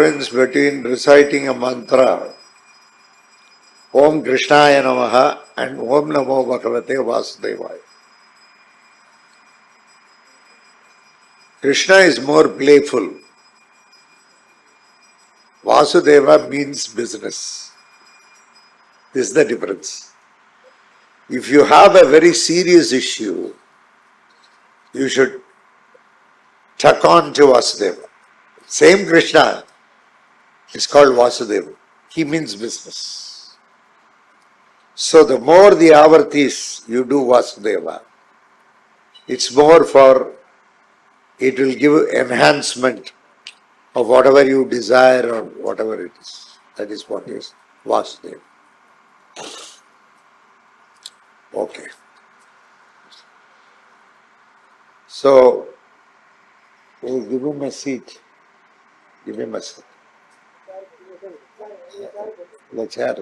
difference between reciting a mantra, Om Krishnaya Namaha and Om Namo Bhagavate Vasudevaya. Krishna is more playful. Vasudeva means business. This is the difference. If you have a very serious issue, you should tuck on to Vasudeva. Same Krishna is called Vasudeva. He means business. So the more the avartis you do Vasudeva, it's more for, it will give enhancement of whatever you desire or whatever it is. That is what is Vasudeva. Okay. So, we'll give him a seat. Give him a seat. The chair.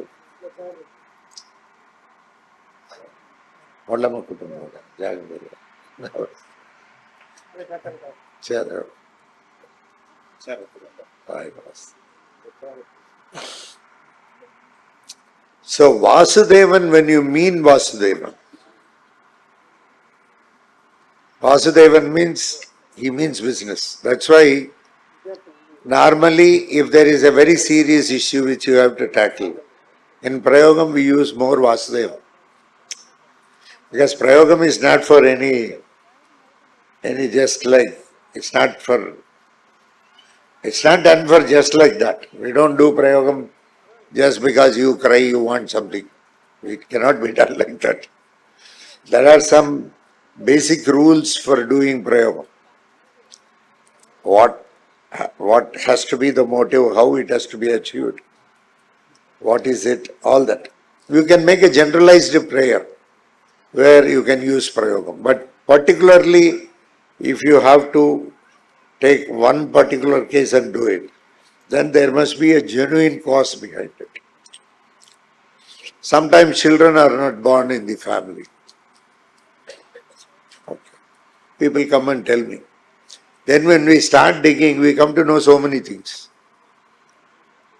Chair. So Vasudevan, when you mean Vasudevan, Vasudevan means, he means business. That's why normally if there is a very serious issue which you have to tackle, in Prayogam we use more Vasudeva. Because Prayogam is not for any just like, it's not done for just like that. We don't do Prayogam just because you cry, you want something. It cannot be done like that. There are some basic rules for doing Prayogam. What has to be the motive, how it has to be achieved, what is it, all that. You can make a generalized prayer where you can use Prayogam. But particularly if you have to take one particular case and do it, then there must be a genuine cause behind it. Sometimes children are not born in the family. Okay. People come and tell me. Then when we start digging, we come to know so many things.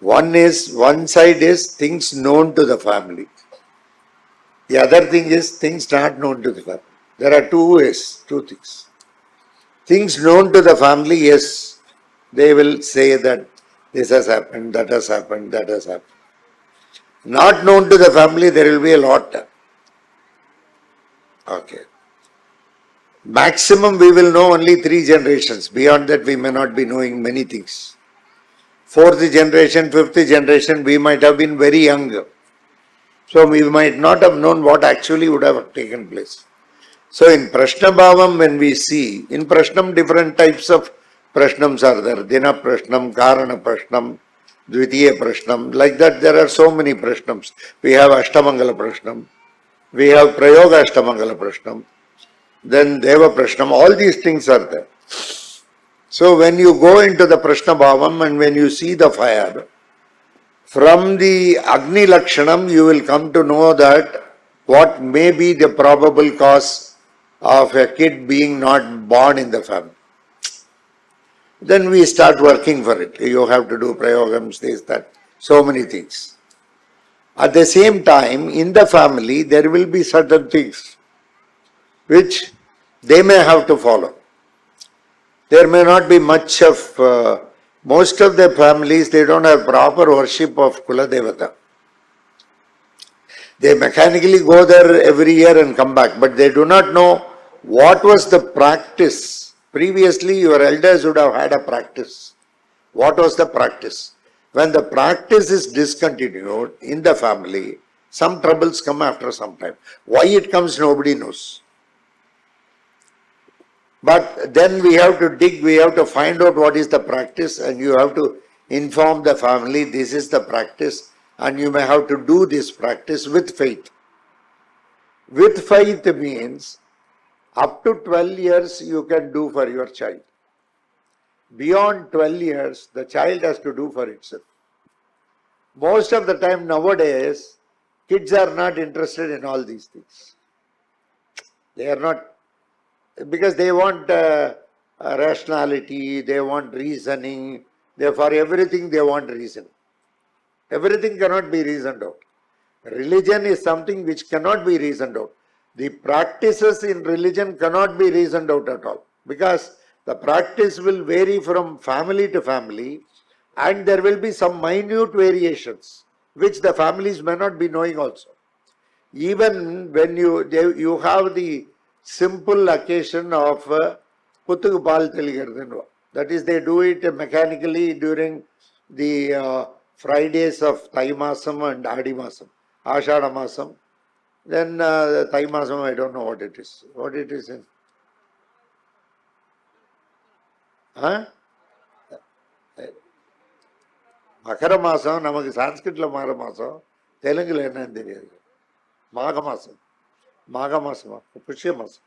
One side is things known to the family. The other thing is things not known to the family. There are two ways, two things. Things known to the family, yes, they will say that this has happened, that has happened, that has happened. Not known to the family, there will be a lot. Okay. Maximum we will know only 3 generations. Beyond that we may not be knowing many things. 4th generation, 5th generation, we might have been very young. So we might not have known what actually would have taken place. So in Prashna Bhavam, when we see, in Prashnam different types of Prashnams are there. Dina Prashnam, Karana Prashnam, Dvitiya Prashnam. Like that there are so many Prashnams. We have Ashtamangala Prashnam. We have Prayoga Ashtamangala Prashnam. Then Deva Prashnam. All these things are there. So when you go into the Prashna Bhavam and when you see the fire, from the Agni Lakshanam you will come to know that what may be the probable cause of a kid being not born in the family. Then we start working for it. You have to do prayogams, this, that, so many things. At the same time, in the family, there will be certain things which they may have to follow. There may not be much of, most of the families, they don't have proper worship of Kula Devata. They mechanically go there every year and come back, but they do not know what was the practice. Previously, your elders would have had a practice. What was the practice? When the practice is discontinued in the family, some troubles come after some time. Why it comes, nobody knows. But then we have to dig, we have to find out what is the practice, and you have to inform the family this is the practice, and you may have to do this practice with faith. With faith means up to 12 years you can do for your child. Beyond 12 years, the child has to do for itself. Most of the time nowadays, kids are not interested in all these things. They are not, because they want rationality, they want reasoning, For everything they want reason. Everything cannot be reasoned out. Religion is something which cannot be reasoned out. The practices in religion cannot be reasoned out at all, because the practice will vary from family to family, and there will be some minute variations which the families may not be knowing also. Even when you have the simple occasion of Puttuku Pal Teligardanu, that is, they do it mechanically during the Fridays of Thai Masam and Adi Masam, Ashada Masam. Then Thai Masam, I don't know what it is. What it is in? Huh? மகர மாதம் நமக்கு சான்ஸ்கிரிட்டில் மகர மாதம், தெலுங்கில் என்னன்னு தெரியாது. மாக மாதம், மாக மாதமா, புஷ்ய மாதம்.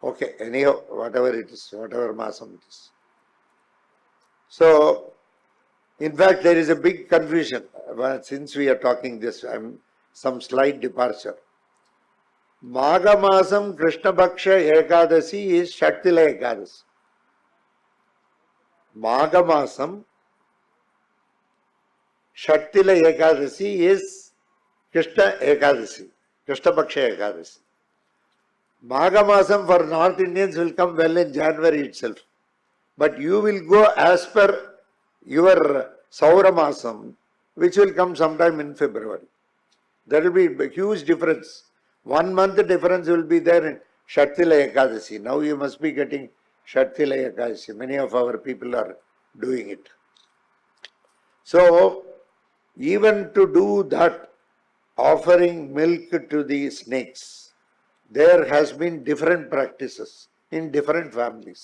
Okay, anyhow, whatever it is, whatever masam it is. So, in fact, there is a big confusion. Since we are talking this, some slight departure. Maga masam Krishna Paksha Ekadasi is Shaktila Ekadasi. Maga masam Shaktila Ekadasi is Krishna Ekadasi, Krishna Paksha Ekadasi. Maga Masam for North Indians will come well in January itself. But you will go as per your Saura Masam, which will come sometime in February. There will be a huge difference. 1 month difference will be there in Shaktila Ekadasi. Now you must be getting Shaktila Ekadasi. Many of our people are doing it. So, even to do that, offering milk to the snakes, there has been different practices in different families.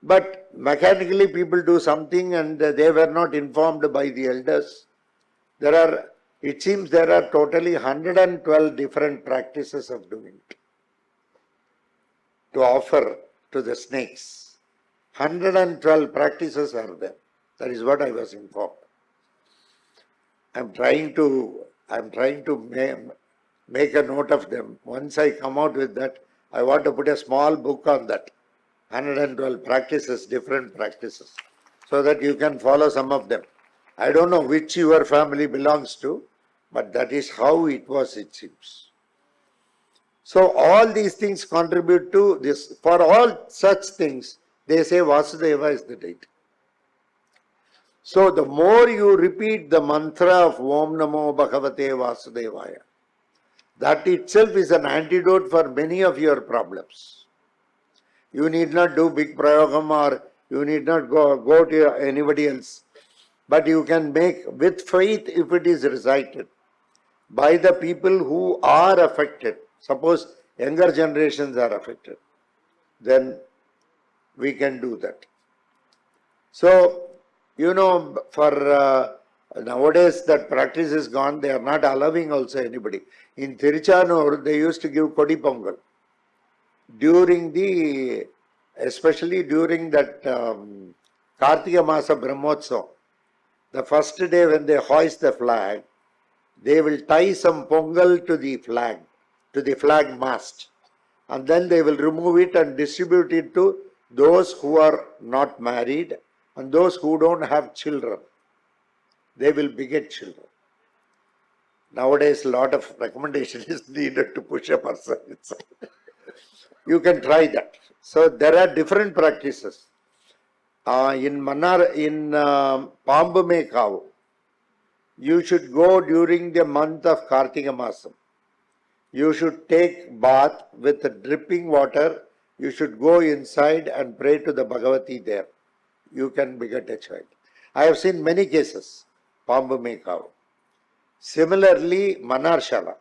But mechanically people do something and they were not informed by the elders. It seems there are totally 112 different practices of doing it, to offer to the snakes. 112 practices are there. That is what I was informed. I'm trying to make a note of them. Once I come out with that, I want to put a small book on that. 112 practices, different practices, so that you can follow some of them. I don't know which your family belongs to, but that is how it was, it seems. So all these things contribute to this. For all such things, they say Vasudeva is the date. So the more you repeat the mantra of Om Namo Bhagavate Vasudevaya, that itself is an antidote for many of your problems. You need not do big prayogam, or you need not go to anybody else. But you can make with faith, if it is recited by the people who are affected. Suppose younger generations are affected, then we can do that. So, for nowadays that practice is gone, they are not allowing also anybody. In Tiruchanur, they used to give Kodi Pongal. Especially during that Kartika Masa Brahmotsav, the first day when they hoist the flag, they will tie some pongal to the flag mast, and then they will remove it and distribute it to those who are not married and those who don't have children. They will beget children. Nowadays, a lot of recommendation is needed to push a person. You can try that. So there are different practices. In Pambu Mekav, you should go during the month of Kartika Masam. You should take bath with dripping water. You should go inside and pray to the Bhagavati there. You can beget a child. I have seen many cases. Pambu Mekav. Similarly, Manarshala.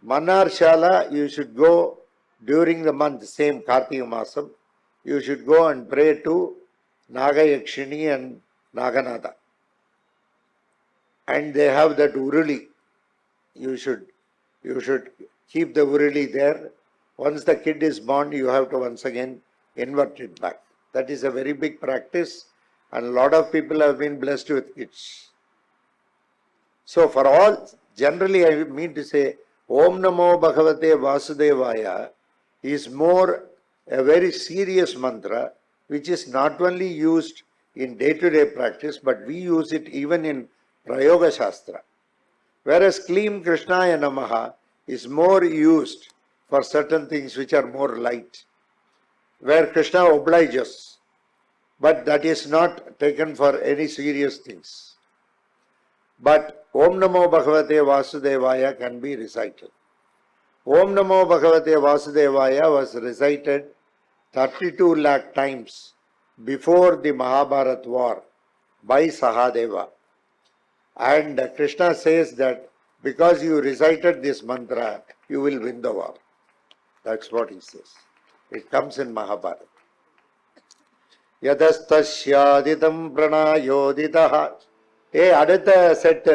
Manarshala, you should go during the month, same Kartika Masam. You should go and pray to Naga Yakshini and Naganada. And they have that Uruli. You should keep the Uruli there. Once the kid is born, you have to once again invert it back. That is a very big practice, and a lot of people have been blessed with kids. So for all, generally I mean to say, Om Namo Bhagavate Vasudevaya is more a very serious mantra, which is not only used in day-to-day practice, but we use it even in Prayoga Shastra. Whereas Klim Krishnaya Namaha is more used for certain things which are more light, where Krishna obliges, but that is not taken for any serious things. But Om Namo Bhagavate Vasudevaya can be recited. Om Namo Bhagavate Vasudevaya was recited 32 lakh times before the Mahabharat war by Sahadeva. And Krishna says that because you recited this mantra, you will win the war. That's what he says. It comes in Mahabharata. Yadastashyaditam pranayoditaha. Hey, அடுத்த set